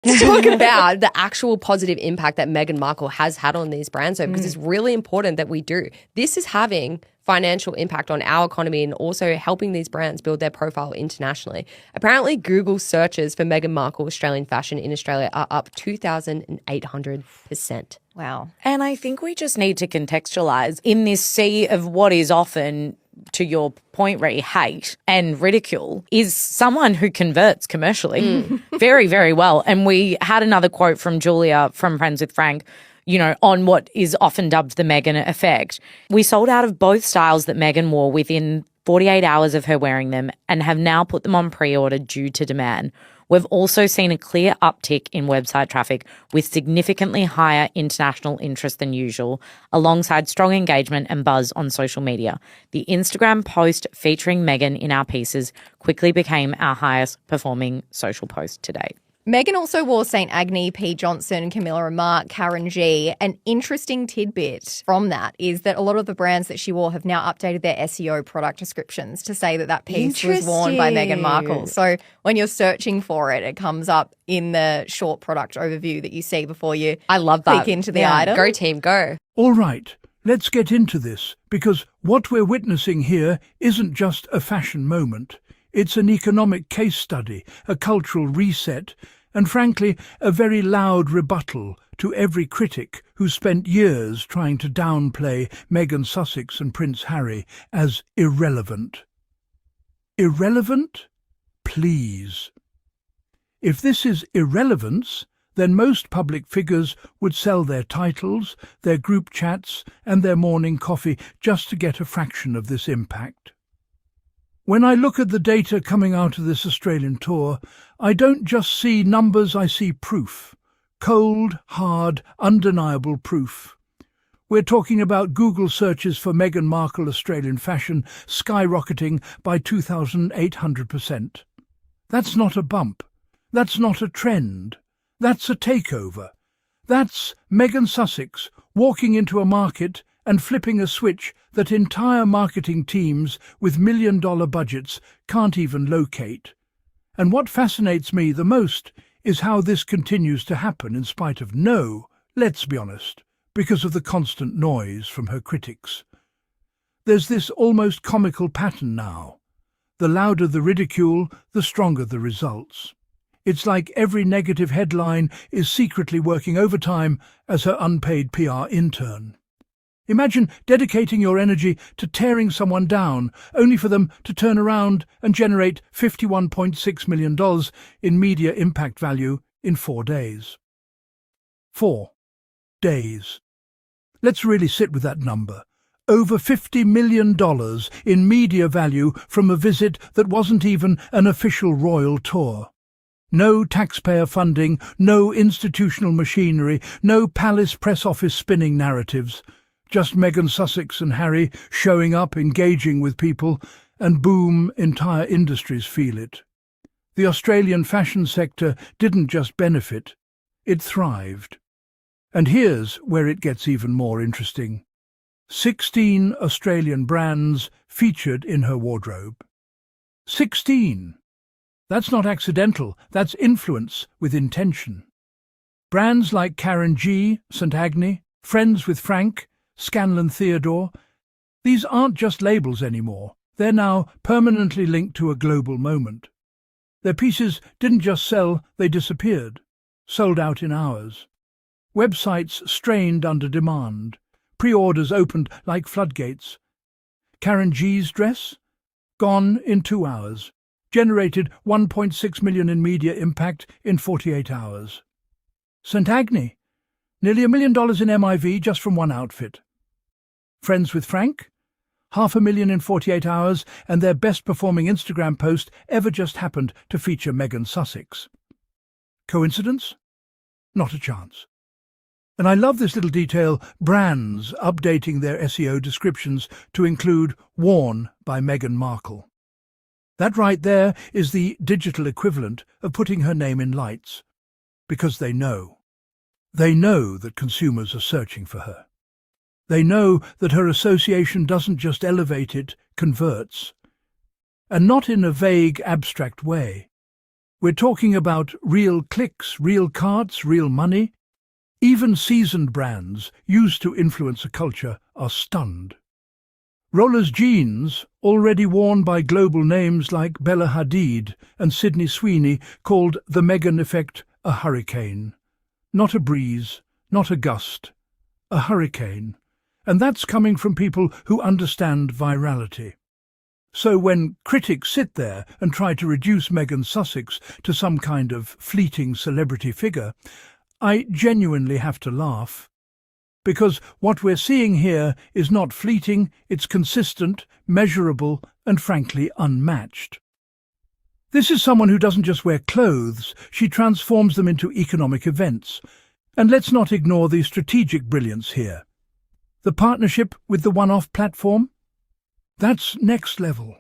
talk about the actual positive impact that Meghan Markle has had on these brands, though, because it's really important that we do. This is having financial impact on our economy and also helping these brands build their profile internationally. Apparently, Google searches for Meghan Markle Australian fashion in Australia are up 2,800%. Wow. And I think we just need to contextualize in this sea of what is often, to your point, Ree, hate and ridicule, is someone who converts commercially very, very well. And we had another quote from Julia from Friends with Frank, on what is often dubbed the Meghan effect. We sold out of both styles that Meghan wore within 48 hours of her wearing them and have now put them on pre-order due to demand. We've also seen a clear uptick in website traffic with significantly higher international interest than usual, alongside strong engagement and buzz on social media. The Instagram post featuring Meghan in our pieces quickly became our highest performing social post to date. Meghan also wore St. Agni, P. Johnson, Camilla and Mark, Karen G. An interesting tidbit from that is that a lot of the brands that she wore have now updated their SEO product descriptions to say that piece was worn by Meghan Markle. So when you're searching for it, it comes up in the short product overview that you see before you I love that. click into the item. Go team, go. All right, let's get into this, because what we're witnessing here isn't just a fashion moment. It's an economic case study, a cultural reset, and frankly, a very loud rebuttal to every critic who spent years trying to downplay Meghan Sussex and Prince Harry as irrelevant. Irrelevant? Please. If this is irrelevance, then most public figures would sell their titles, their group chats, and their morning coffee just to get a fraction of this impact. When I look at the data coming out of this Australian tour, I don't just see numbers, I see proof. Cold, hard, undeniable proof. We're talking about Google searches for Meghan Markle Australian fashion skyrocketing by 2,800%. That's not a bump. That's not a trend. That's a takeover. That's Meghan Sussex walking into a market and flipping a switch that entire marketing teams with million-dollar budgets can't even locate. And what fascinates me the most is how this continues to happen in spite of let's be honest, because of the constant noise from her critics. There's this almost comical pattern now. The louder the ridicule, the stronger the results. It's like every negative headline is secretly working overtime as her unpaid PR intern. Imagine dedicating your energy to tearing someone down, only for them to turn around and generate $51.6 million in media impact value in 4 days. 4 days. Let's really sit with that number. Over $50 million in media value from a visit that wasn't even an official royal tour. No taxpayer funding, no institutional machinery, no palace press office spinning narratives. Just Meghan Sussex and Harry showing up, engaging with people, and boom, entire industries feel it. The Australian fashion sector didn't just benefit, it thrived. And here's where it gets even more interesting. 16 Australian brands featured in her wardrobe. 16! That's not accidental, that's influence with intention. Brands like Karen G, St. Agni, Friends with Frank, Scanlan Theodore, these aren't just labels anymore. They're now permanently linked to a global moment. Their pieces didn't just sell, they disappeared, sold out in hours. Websites strained under demand. Pre-orders opened like floodgates. Karen G's dress? Gone in 2 hours. Generated $1.6 million in media impact in 48 hours. St. Agni? Nearly $1 million in MIV just from one outfit. Friends with Frank? $500,000 in 48 hours, and their best-performing Instagram post ever just happened to feature Meghan Sussex. Coincidence? Not a chance. And I love this little detail, brands updating their SEO descriptions to include worn by Meghan Markle. That right there is the digital equivalent of putting her name in lights, because they know. They know that consumers are searching for her. They know that her association doesn't just elevate, it converts. And not in a vague, abstract way. We're talking about real clicks, real carts, real money. Even seasoned brands used to influence a culture are stunned. Roller's jeans, already worn by global names like Bella Hadid and Sydney Sweeney, called the Meghan effect a hurricane. Not a breeze, not a gust, a hurricane. And that's coming from people who understand virality. So when critics sit there and try to reduce Meghan Sussex to some kind of fleeting celebrity figure, I genuinely have to laugh. Because what we're seeing here is not fleeting, it's consistent, measurable, and frankly unmatched. This is someone who doesn't just wear clothes, she transforms them into economic events. And let's not ignore the strategic brilliance here. The partnership with the one-off platform? That's next level.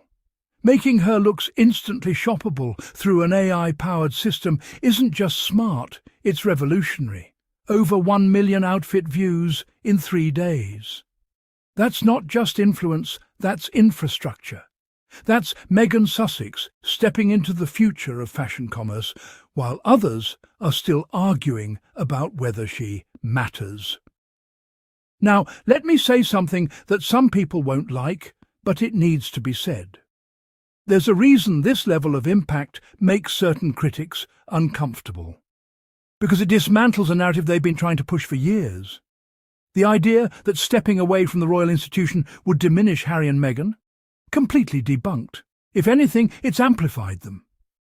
Making her looks instantly shoppable through an AI-powered system isn't just smart, it's revolutionary. Over 1 million outfit views in 3 days. That's not just influence, that's infrastructure. That's Meghan Sussex stepping into the future of fashion commerce, while others are still arguing about whether she matters. Now, let me say something that some people won't like, but it needs to be said. There's a reason this level of impact makes certain critics uncomfortable. Because it dismantles a narrative they've been trying to push for years. The idea that stepping away from the royal institution would diminish Harry and Meghan? Completely debunked. If anything, it's amplified them.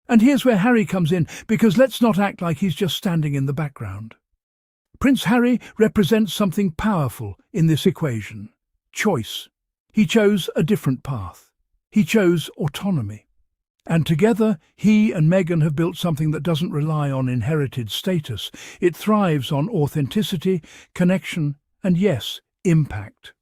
And here's where Harry comes in, because let's not act like he's just standing in the background. Prince Harry represents something powerful in this equation. Choice. He chose a different path. He chose autonomy. And together, he and Meghan have built something that doesn't rely on inherited status. It thrives on authenticity, connection, and yes, impact.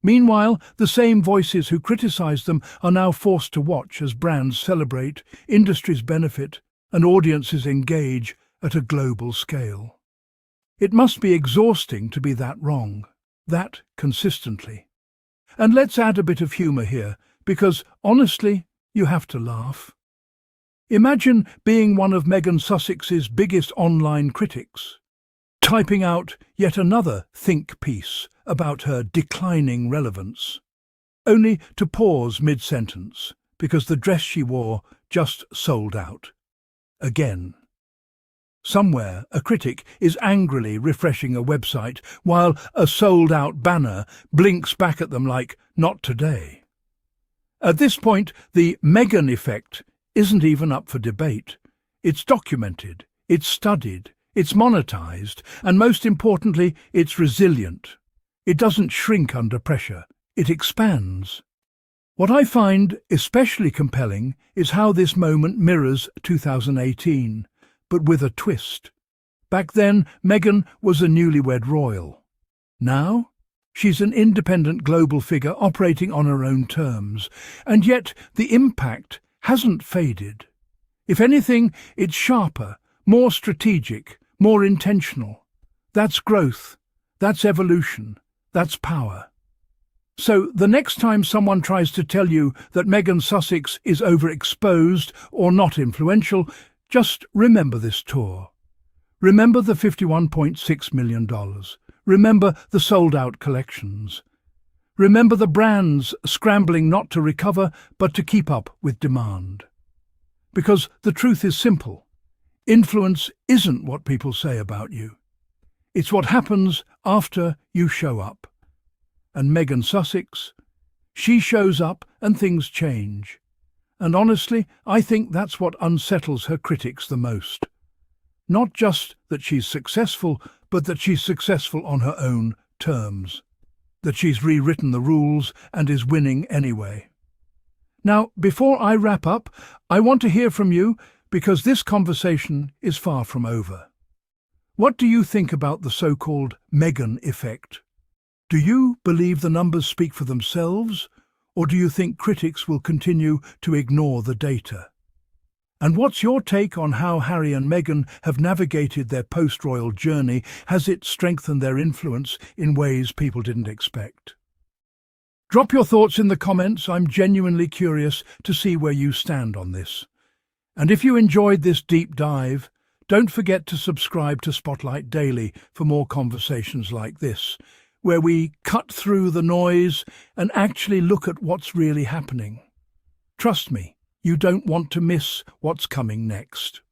Meanwhile, the same voices who criticize them are now forced to watch as brands celebrate, industries benefit, and audiences engage at a global scale. It must be exhausting to be that wrong, that consistently. And let's add a bit of humour here, because, honestly, you have to laugh. Imagine being one of Meghan Sussex's biggest online critics, typing out yet another think piece about her declining relevance, only to pause mid-sentence because the dress she wore just sold out. Again. Somewhere, a critic is angrily refreshing a website while a sold-out banner blinks back at them like, "Not today." At this point, the Meghan effect isn't even up for debate. It's documented, it's studied, it's monetized, and most importantly, it's resilient. It doesn't shrink under pressure, it expands. What I find especially compelling is how this moment mirrors 2018, but with a twist. Back then, Meghan was a newlywed royal. Now, she's an independent global figure operating on her own terms, and yet the impact hasn't faded. If anything, it's sharper, more strategic, more intentional. That's growth, that's evolution, that's power. So the next time someone tries to tell you that Meghan Sussex is overexposed or not influential, just remember this tour. Remember the $51.6 million. Remember the sold-out collections. Remember the brands scrambling not to recover, but to keep up with demand. Because the truth is simple. Influence isn't what people say about you. It's what happens after you show up. And Meghan Sussex, she shows up and things change. And honestly, I think that's what unsettles her critics the most. Not just that she's successful, but that she's successful on her own terms. That she's rewritten the rules and is winning anyway. Now, before I wrap up, I want to hear from you because this conversation is far from over. What do you think about the so-called Meghan effect? Do you believe the numbers speak for themselves, or do you think critics will continue to ignore the data? And what's your take on how Harry and Meghan have navigated their post-royal journey? Has it strengthened their influence in ways people didn't expect? Drop your thoughts in the comments. I'm genuinely curious to see where you stand on this. And if you enjoyed this deep dive, don't forget to subscribe to Spotlight Daily for more conversations like this, where we cut through the noise and actually look at what's really happening. Trust me, you don't want to miss what's coming next.